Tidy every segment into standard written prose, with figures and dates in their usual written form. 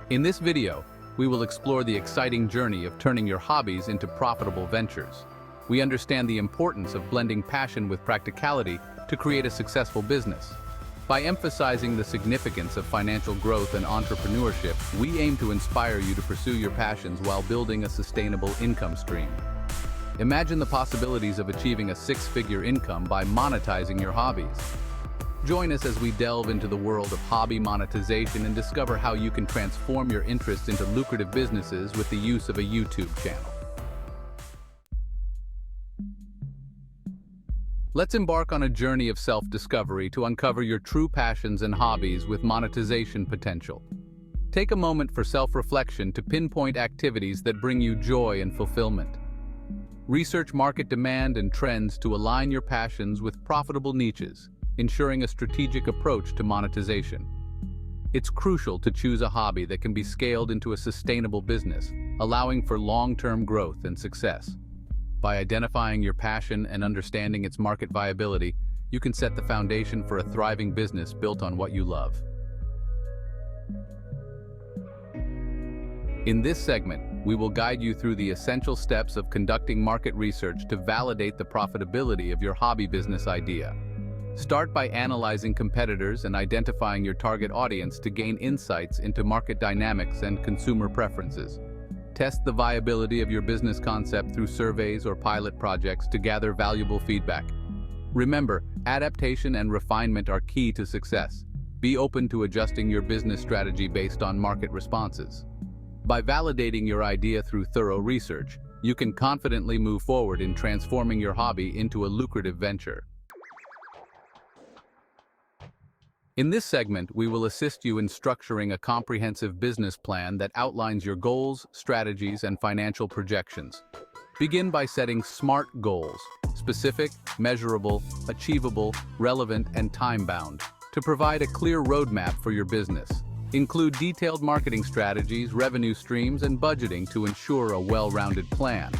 In this video, we will explore the exciting journey of turning your hobbies into profitable ventures. We understand the importance of blending passion with practicality to create a successful business. By emphasizing the significance of financial growth and entrepreneurship, we aim to inspire you to pursue your passions while building a sustainable income stream. Imagine the possibilities of achieving a six-figure income by monetizing your hobbies. Join us as we delve into the world of hobby monetization and discover how you can transform your interests into lucrative businesses with the use of a YouTube channel. Let's embark on a journey of self-discovery to uncover your true passions and hobbies with monetization potential. Take a moment for self-reflection to pinpoint activities that bring you joy and fulfillment. Research market demand and trends to align your passions with profitable niches, ensuring a strategic approach to monetization. It's crucial to choose a hobby that can be scaled into a sustainable business, allowing for long-term growth and success. By identifying your passion and understanding its market viability, you can set the foundation for a thriving business built on what you love. In this segment, we will guide you through the essential steps of conducting market research to validate the profitability of your hobby business idea. Start by analyzing competitors and identifying your target audience to gain insights into market dynamics and consumer preferences. Test the viability of your business concept through surveys or pilot projects to gather valuable feedback. Remember, adaptation and refinement are key to success. Be open to adjusting your business strategy based on market responses. By validating your idea through thorough research, you can confidently move forward in transforming your hobby into a lucrative venture. In this segment, we will assist you in structuring a comprehensive business plan that outlines your goals, strategies, and financial projections. Begin by setting SMART goals: specific, measurable, achievable, relevant, and time-bound, to provide a clear roadmap for your business. Include detailed marketing strategies, revenue streams, and budgeting to ensure a well-rounded plan.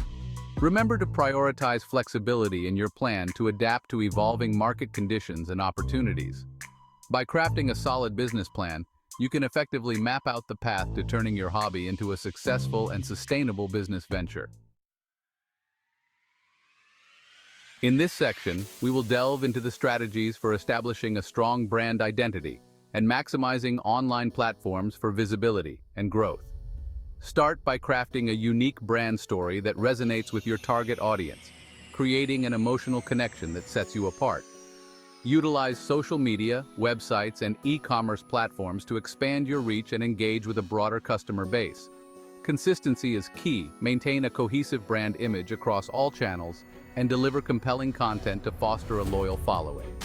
Remember to prioritize flexibility in your plan to adapt to evolving market conditions and opportunities. By crafting a solid business plan, you can effectively map out the path to turning your hobby into a successful and sustainable business venture. In this section, we will delve into the strategies for establishing a strong brand identity and maximizing online platforms for visibility and growth. Start by crafting a unique brand story that resonates with your target audience, creating an emotional connection that sets you apart. Utilize social media, websites, and e-commerce platforms to expand your reach and engage with a broader customer base. Consistency is key. Maintain a cohesive brand image across all channels and deliver compelling content to foster a loyal following.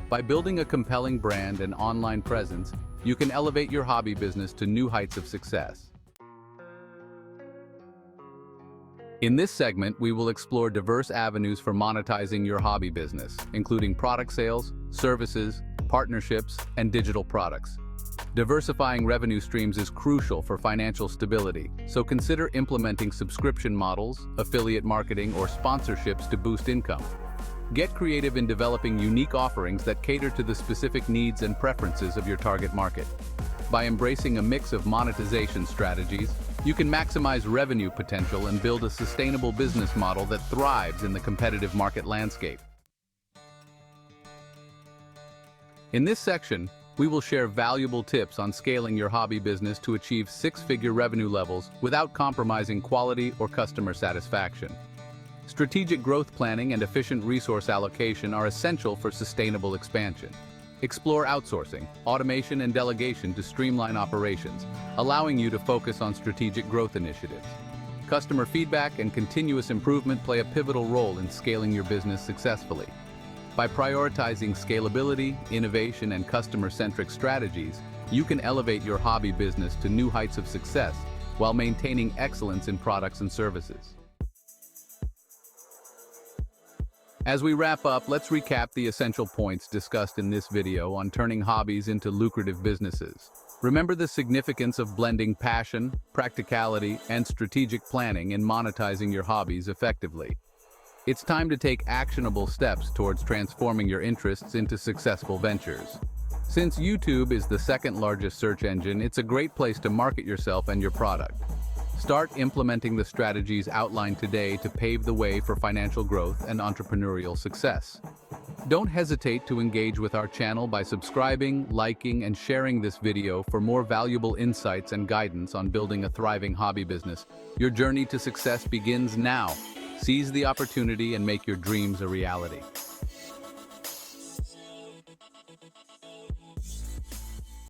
By building a compelling brand and online presence, you can elevate your hobby business to new heights of success. In this segment, we will explore diverse avenues for monetizing your hobby business, including product sales, services, partnerships, and digital products. Diversifying revenue streams is crucial for financial stability, so consider implementing subscription models, affiliate marketing, or sponsorships to boost income. Get creative in developing unique offerings that cater to the specific needs and preferences of your target market. By embracing a mix of monetization strategies, you can maximize revenue potential and build a sustainable business model that thrives in the competitive market landscape. In this section, we will share valuable tips on scaling your hobby business to achieve six-figure revenue levels without compromising quality or customer satisfaction. Strategic growth planning and efficient resource allocation are essential for sustainable expansion. Explore outsourcing, automation, and delegation to streamline operations, allowing you to focus on strategic growth initiatives. Customer feedback and continuous improvement play a pivotal role in scaling your business successfully. By prioritizing scalability, innovation, and customer-centric strategies, you can elevate your hobby business to new heights of success while maintaining excellence in products and services. As we wrap up, let's recap the essential points discussed in this video on turning hobbies into lucrative businesses. Remember the significance of blending passion, practicality, and strategic planning in monetizing your hobbies effectively. It's time to take actionable steps towards transforming your interests into successful ventures. Since YouTube is the second largest search engine, it's a great place to market yourself and your product. Start implementing the strategies outlined today to pave the way for financial growth and entrepreneurial success. Don't hesitate to engage with our channel by subscribing, liking, and sharing this video for more valuable insights and guidance on building a thriving hobby business. Your journey to success begins now. Seize the opportunity and make your dreams a reality.